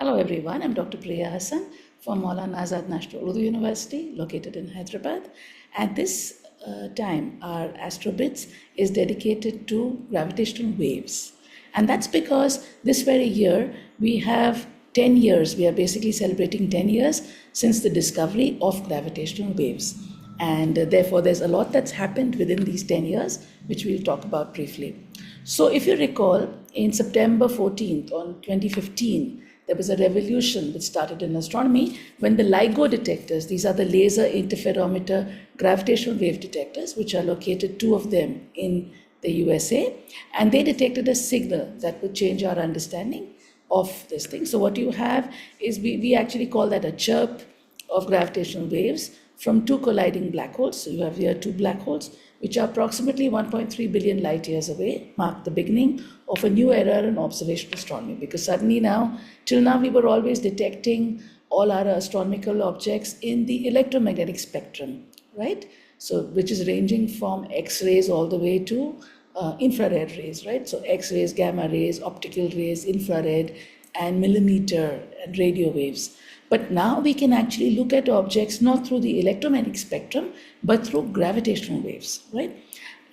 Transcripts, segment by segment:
Hello everyone, I'm Dr. Priya Hassan from Maulana Azad National Urdu University located in Hyderabad. At this time, our Astrobits is dedicated to gravitational waves. And that's because this very year we have 10 years, we are basically celebrating 10 years since the discovery of gravitational waves. And therefore there's a lot that's happened within these 10 years, which we'll talk about briefly. So if you recall, in September 14th on 2015, there was a revolution which started in astronomy when the LIGO detectors, these are the laser interferometer gravitational wave detectors, which are located, two of them in the USA, and they detected a signal that would change our understanding of this thing. So what you have is, we actually call that a chirp of gravitational waves from two colliding black holes. So you have here two black holes, which are approximately 1.3 billion light years away, mark the beginning of a new era in observational astronomy. Because suddenly now, till now we were always detecting all our astronomical objects in the electromagnetic spectrum, right? So, which is ranging from X-rays all the way to infrared rays, right? So X-rays, gamma rays, optical rays, infrared, and millimeter and radio waves. But now we can actually look at objects not through the electromagnetic spectrum, but through gravitational waves, right?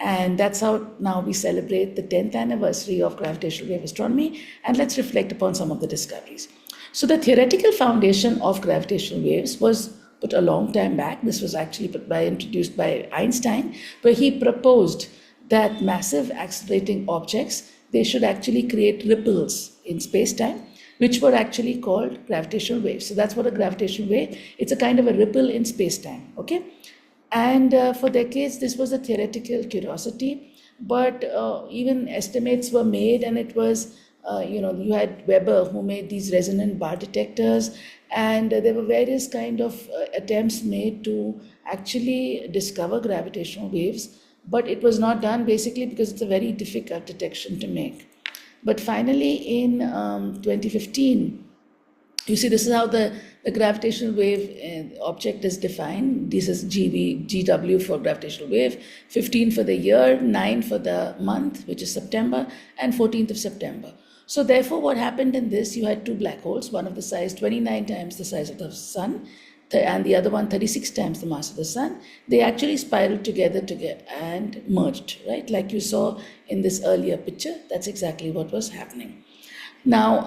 And that's how now we celebrate the 10th anniversary of gravitational wave astronomy. And let's reflect upon some of the discoveries. So the theoretical foundation of gravitational waves was put a long time back. This was actually introduced by Einstein, where he proposed that massive accelerating objects, they should actually create ripples in space-time, which were actually called gravitational waves. So that's what a gravitational wave, it's a kind of a ripple in space-time, okay? And for decades, this was a theoretical curiosity, but even estimates were made, and it was, you had Weber who made these resonant bar detectors, and there were various kind of attempts made to actually discover gravitational waves, but it was not done basically because it's a very difficult detection to make. But finally, in 2015, you see, this is how the gravitational wave object is defined. This is GW for gravitational wave, 15 for the year, 9 for the month, which is September, and 14th of September. So therefore, what happened in this, you had two black holes, one of the size 29 times the size of the sun, and the other one 36 times the mass of the sun. They actually spiraled together and merged, right? Like you saw in this earlier picture, that's exactly what was happening. Now,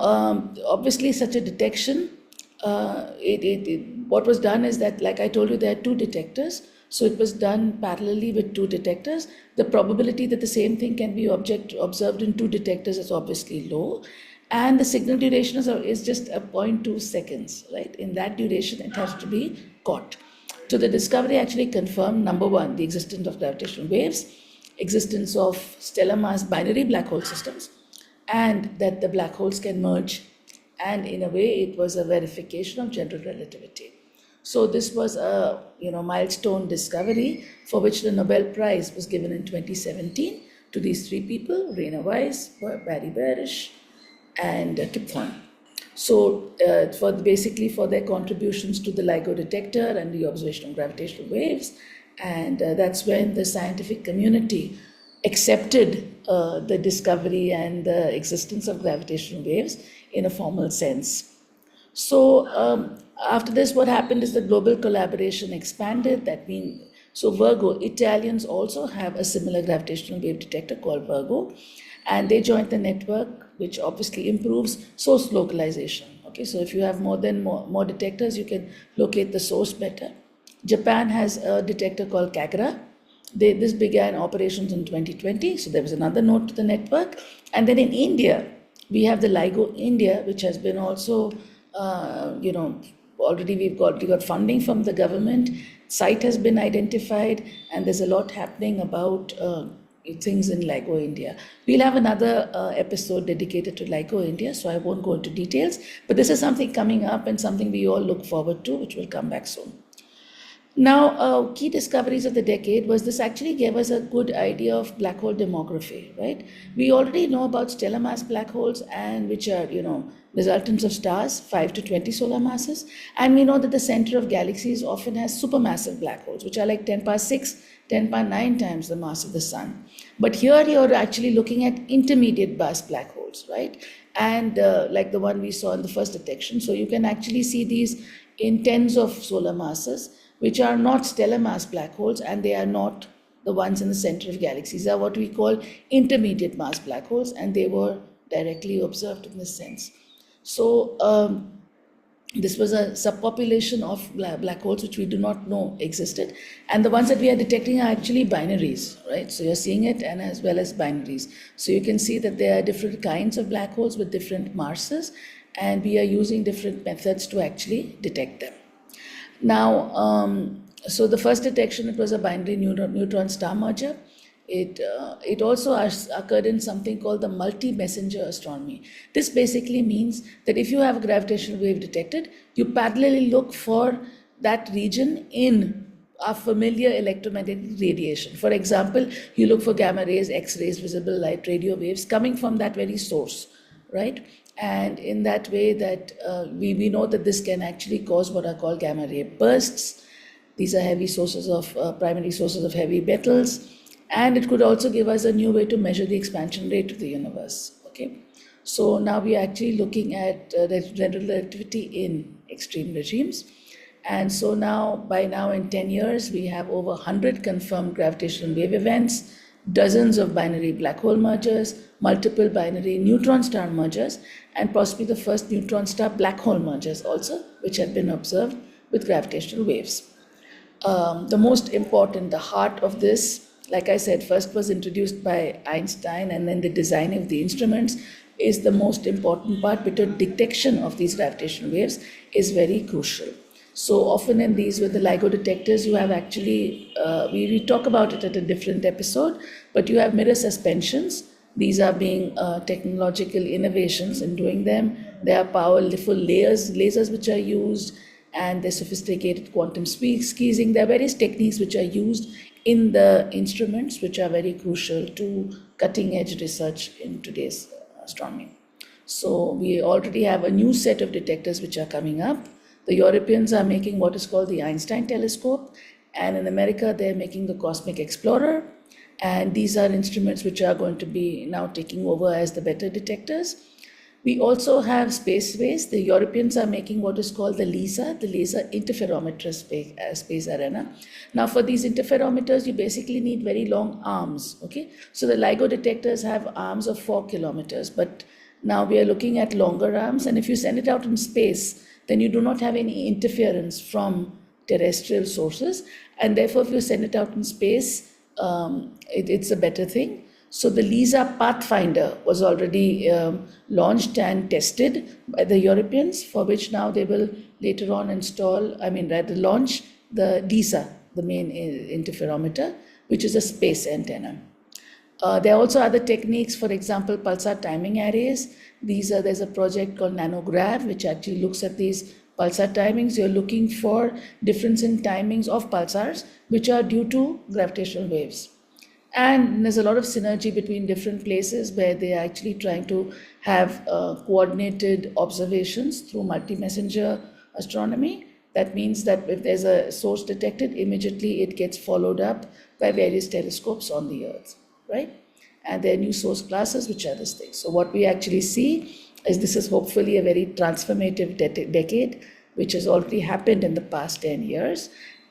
obviously such a detection, what was done is that, like I told you, there are two detectors. So it was done parallelly with two detectors. The probability that the same thing can be observed in two detectors is obviously low. And the signal duration is just a 0.2 seconds, right? In that duration, it has to be caught. So the discovery actually confirmed, number one, the existence of gravitational waves, existence of stellar mass binary black hole systems, and that the black holes can merge. And in a way, it was a verification of general relativity. So this was a milestone discovery for which the Nobel Prize was given in 2017 to these three people, Rainer Weiss, Barry Barish, and Kip Thorne. So for their contributions to the LIGO detector and the observation of gravitational waves, and that's when the scientific community accepted the discovery and the existence of gravitational waves in a formal sense. So after this, what happened is the global collaboration expanded. That means, so Virgo, Italians also have a similar gravitational wave detector called Virgo, and they joined the network, which obviously improves source localization. Okay, so if you have more detectors, you can locate the source better. Japan has a detector called Kagra. This began operations in 2020, so there was another node to the network. And then in India, we have the LIGO India, which has been also, already we got funding from the government. Site has been identified, and there's a lot happening about things in LIGO India. We'll have another episode dedicated to LIGO India, so I won't go into details. But this is something coming up and something we all look forward to, which will come back soon. Now, key discoveries of the decade was this actually gave us a good idea of black hole demography, right? We already know about stellar mass black holes, and which are, resultants of stars, 5 to 20 solar masses. And we know that the center of galaxies often has supermassive black holes, which are like 10 power 6, 10 power 9 times the mass of the sun. But here you're actually looking at intermediate mass black holes, right? And like the one we saw in the first detection. So you can actually see these in tens of solar masses, which are not stellar mass black holes, and they are not the ones in the center of galaxies. They are what we call intermediate mass black holes, and they were directly observed in this sense. So this was a subpopulation of black holes which we do not know existed, and the ones that we are detecting are actually binaries, right? So you're seeing it, and as well as binaries. So you can see that there are different kinds of black holes with different masses, and we are using different methods to actually detect them. Now, so the first detection, it was a binary neutron star merger. It also occurred in something called the multi-messenger astronomy. This basically means that if you have a gravitational wave detected, you parallelly look for that region in our familiar electromagnetic radiation. For example, you look for gamma rays, X-rays, visible light, radio waves coming from that very source, right? And in that way that we know that this can actually cause what are called gamma ray bursts. These are heavy sources of, primary sources of heavy metals. And it could also give us a new way to measure the expansion rate of the universe, okay? So now we are actually looking at general relativity in extreme regimes. And so by now in 10 years, we have over 100 confirmed gravitational wave events, dozens of binary black hole mergers, multiple binary neutron star mergers, and possibly the first neutron star black hole mergers also, which have been observed with gravitational waves. The most important, the heart of this, like I said, first was introduced by Einstein, and then the design of the instruments is the most important part, because detection of these gravitational waves is very crucial. So often in these with the LIGO detectors, you have actually, we talk about it at a different episode, but you have mirror suspensions. These are being technological innovations in doing them. There are powerful lasers which are used, and there's sophisticated quantum squeezing. There are various techniques which are used in the instruments, which are very crucial to cutting edge research in today's astronomy. So we already have a new set of detectors which are coming up. The Europeans are making what is called the Einstein telescope, and in America they're making the Cosmic Explorer, and these are instruments which are going to be now taking over as the better detectors. We also have spaceways. The Europeans are making what is called the LISA, the Laser Interferometer Space Arena. Now for these interferometers, you basically need very long arms, okay? So the LIGO detectors have arms of 4 kilometers, but now we are looking at longer arms, and if you send it out in space, then you do not have any interference from terrestrial sources, and therefore if you send it out in space, it's a better thing. So the LISA Pathfinder was already launched and tested by the Europeans, for which now they will later on launch the DISA, the main interferometer, which is a space antenna. There are also other techniques, for example, pulsar timing arrays. There's a project called NanoGrav, which actually looks at these pulsar timings. You're looking for difference in timings of pulsars, which are due to gravitational waves. And there's a lot of synergy between different places where they are actually trying to have coordinated observations through multi-messenger astronomy. That means that if there's a source detected, immediately it gets followed up by various telescopes on the Earth, right? And there are new source classes which are this thing. So what we actually see is this is hopefully a very transformative decade, which has already happened in the past 10 years.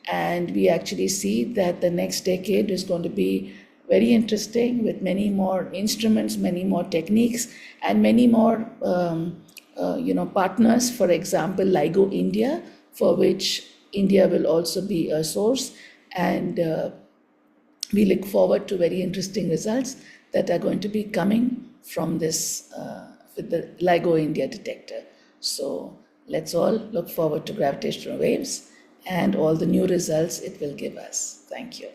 And we actually see that the next decade is going to be very interesting, with many more instruments, many more techniques, and many more partners. For example, LIGO India, for which India will also be a source, and we look forward to very interesting results that are going to be coming from this with the LIGO India detector. So let's all look forward to gravitational waves and all the new results it will give us. Thank you.